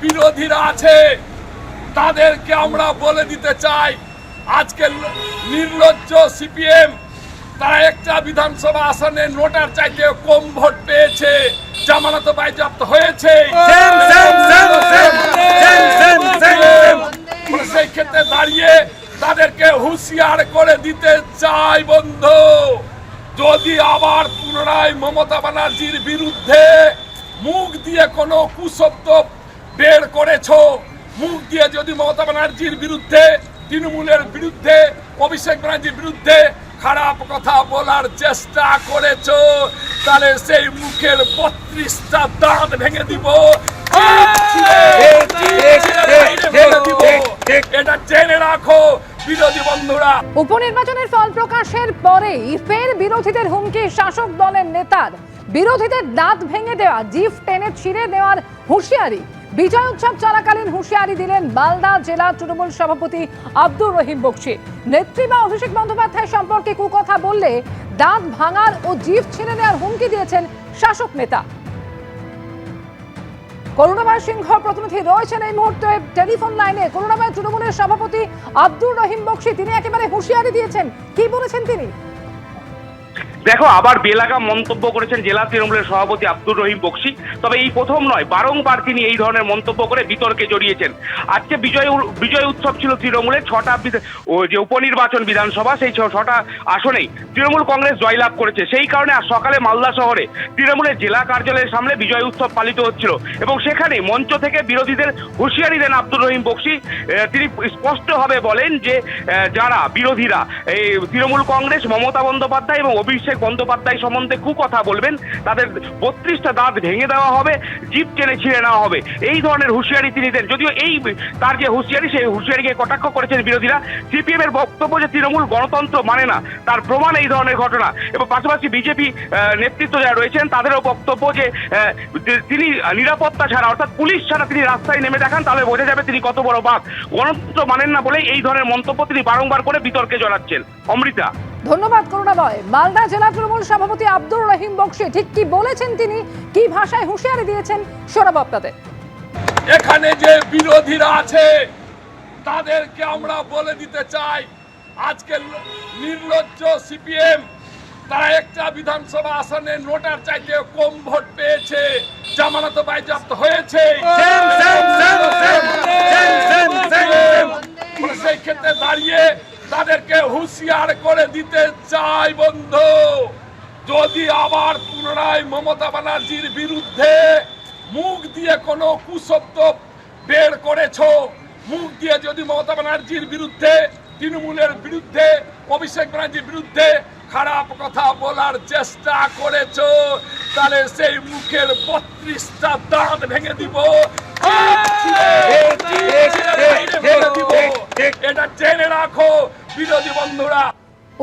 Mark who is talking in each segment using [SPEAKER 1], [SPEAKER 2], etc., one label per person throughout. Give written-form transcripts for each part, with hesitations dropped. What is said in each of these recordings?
[SPEAKER 1] বিরোধীরা আছে তাদেরকে আমরা বলে দিতে চাই, আজকে নির্লজ্জ সিপিএম তারা একটা বিধানসভা আসনে নোটার চাইতে কম ভোট পেয়েছে, জামানত বাজেয়াপ্ত হয়েছে। সেই ক্ষেত্রে দাঁড়িয়ে তাদেরকে হুঁশিয়ার করে দিতে চাই, বন্ধু, যদি আবার পুনরায় মমতা ব্যানার্জির বিরুদ্ধে মুখ দিয়ে কোনো কুশব্দ বের করেছো, মুখ দিয়ে যদি মমতা ব্যানার্জির বিরুদ্ধে, তৃণমূলের বিরুদ্ধে, অভিষেক ব্যানার্জির বিরুদ্ধে খারাপ কথা বলার চেষ্টা করেছো, তাহলে সেই মুখের 32টা দাঁত ভেঙে দিব, এটা জেনে রাখো বিরোধী বন্ধুরা।
[SPEAKER 2] উপনির্বাচনের ফল প্রকাশের পরেই ফের বিরোধীদের হুমকি শাসক দলের নেতার, বিরোধীদের দাঁত ভেঙে দেওয়া, জিভ টেনে ছিঁড়ে দেওয়ার হুঁশিয়ারি। বিজয় উৎসব চলাকালীন হুঁশিয়ারি দিলেন মালদা জেলা তৃণমূল সভাপতি আব্দুর রহিম বক্সী। নেত্রী বা অভিষেক বন্দ্যোপাধ্যায় সম্পর্কে কুকথা বললে দাঁত ভাঙার ও জিভ ছিঁড়ে নেওয়ার হুমকি দিয়েছেন শাসক নেতা। করুণাময় সিংহ প্রতিনিধি রয়েছেন এই মুহূর্তে টেলিফোন লাইনে। করুণাময়, তৃণমূলের সভাপতি আব্দুর রহিম বক্সী তিনি একেবারে হুঁশিয়ারি দিয়েছেন, কি বলেছেন তিনি?
[SPEAKER 3] দেখো, আবার বেলাগাম মন্তব্য করেছেন জেলা তৃণমূলের সভাপতি আব্দুর রহিম বক্সী। তবে এই প্রথম নয়, বারংবার তিনি এই ধরনের মন্তব্য করে বিতর্কে জড়িয়েছেন। আজকে বিজয় উৎসব ছিল তৃণমূলের 6টা যে উপনির্বাচন বিধানসভা, সেই 6টা আসনেই তৃণমূল কংগ্রেস জয়লাভ করেছে। সেই কারণে আজ সকালে মালদা শহরে তৃণমূলের জেলা কার্যালয়ের সামনে বিজয় উৎসব পালিত হচ্ছিল এবং সেখানে মঞ্চ থেকে বিরোধীদের হুঁশিয়ারি দেন আব্দুর রহিম বক্সী। তিনি স্পষ্টভাবে বলেন যে যারা বিরোধীরা এই তৃণমূল কংগ্রেস, মমতা বন্দ্যোপাধ্যায় এবং অভিষেক বন্দ্যোপাধ্যায় সম্বন্ধে কুকথা বলবেন, তাদের 32টা দাঁত ভেঙে দেওয়া হবে, জিভ টেনে ছিঁড়ে নেওয়া হবে, এই ধরনের হুঁশিয়ারি তিনি দেন। যদিও এই তার যে হুঁশিয়ারি, সেই হুঁশিয়ারিকে কটাক্ষ করেছেন বিরোধীরা। সিপিএম এর বক্তব্য যে তৃণমূল গণতন্ত্র মানে না, তার প্রমাণ এই ধরনের ঘটনা। এবং পাশাপাশি বিজেপি নেতৃত্ব যারা রয়েছেন তাদেরও বক্তব্য যে তিনি নিরাপত্তা ছাড়া, অর্থাৎ পুলিশ ছাড়া তিনি রাস্তায় নেমে দেখান, তাহলে বোঝা যাবে তিনি কত বড় বাঘ। গণতন্ত্র মানেন না বলে এই ধরনের মন্তব্য তিনি বারংবার করে বিতর্কে জড়াচ্ছেন। অমৃতা।
[SPEAKER 2] ধন্যবাদ করুণাময়। মালদা জেলা তৃণমূল সভাপতি আব্দুর রহিম বক্সী ঠিক কি বলেছেন, তিনি কি ভাষায় হুঁশিয়ারি দিয়েছেন, শোনাবো আপনাদের।
[SPEAKER 1] এখানে যে বিরোধীরা আছে তাদেরকে আমরা বলে দিতে চাই, আজকে নির্লজ্জ সিপিএম তারা একটা বিধানসভা আসনে নোটার চাইতে কম ভোট পেয়েছে, জামানত বাজেয়াপ্ত হয়েছে। সেই ক্ষেত্রে দাঁড়িয়ে তাদেরকে হুঁশিয়ার করে দিতে চাই, বন্ধু, যদি আবার পুনরায় মমতা ব্যানার্জির বিরুদ্ধে মুখ দিয়ে কোনো কুশব্দ বের করেছো, মুখ দিয়ে যদি মমতা ব্যানার্জির বিরুদ্ধে, তৃণমূলের বিরুদ্ধে, অভিষেক ব্যানার্জির বিরুদ্ধে খারাপ কথা বলার চেষ্টা করেছো, তাহলে সেই মুখের 32টা দাঁত ভেঙে দিব, এটা জেনে রাখো বিরোধী বন্ধুরা।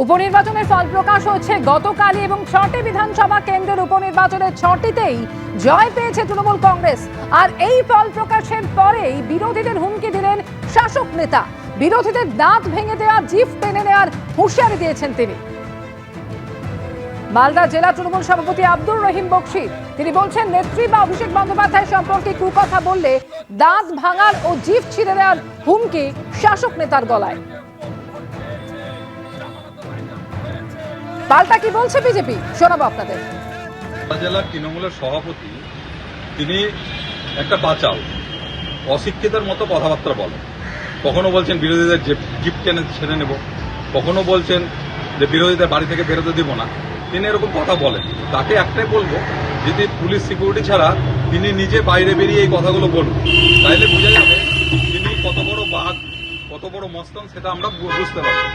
[SPEAKER 2] উপনির্বাচনের ফল প্রকাশ হচ্ছে গতকালই এবং 6টি বিধানসভা কেন্দ্রের উপনির্বাচনের 6টিতেই জয় পেয়েছে তৃণমূল কংগ্রেস। আর এই ফল প্রকাশের পরেই বিরোধীদের হুমকি দিলেন শাসক নেতা, বিরোধীদের দাঁত ভেঙে দেওয়া, জিভ টেনে নেওয়ার হুঁশিয়ারি দিয়েছেন তিনি। মালদা জেলা তৃণমূল সভাপতি আব্দুর রহিম বক্সী তিনি বলছেন, নেত্রী বা অভিষেক বন্দ্যোপাধ্যায় সম্পর্কে কুকথা বললে দাঁত ভাঙার ও জিভ ছিঁড়ে দেওয়ার হুমকি শাসক নেতার গলায়। পাল্টা কি বলছে বিজেপি, শোনাবো আপনাদের।
[SPEAKER 4] জেলা তৃণমূলের সভাপতি তিনি একটা বাঁচাও অশিক্ষিতের মতো কথাবার্তা বলেন। কখনো বলছেন বিরোধীদের জিভ টেনে ছেড়ে নেব, কখনো বলছেন যে বিরোধীদের বাড়ি থেকে বেরোতে দিব না। তিনি এরকম কথা বলেন, তাকে একটাই বলবো, যদি পুলিশ সিকিউরিটি ছাড়া তিনি নিজে বাইরে বেরিয়ে এই কথাগুলো বলুন, তাইলে বোঝা যাবে তিনি কত বড় বাঘ, কত বড় মস্তান, সেটা আমরা বুঝতে পারবো।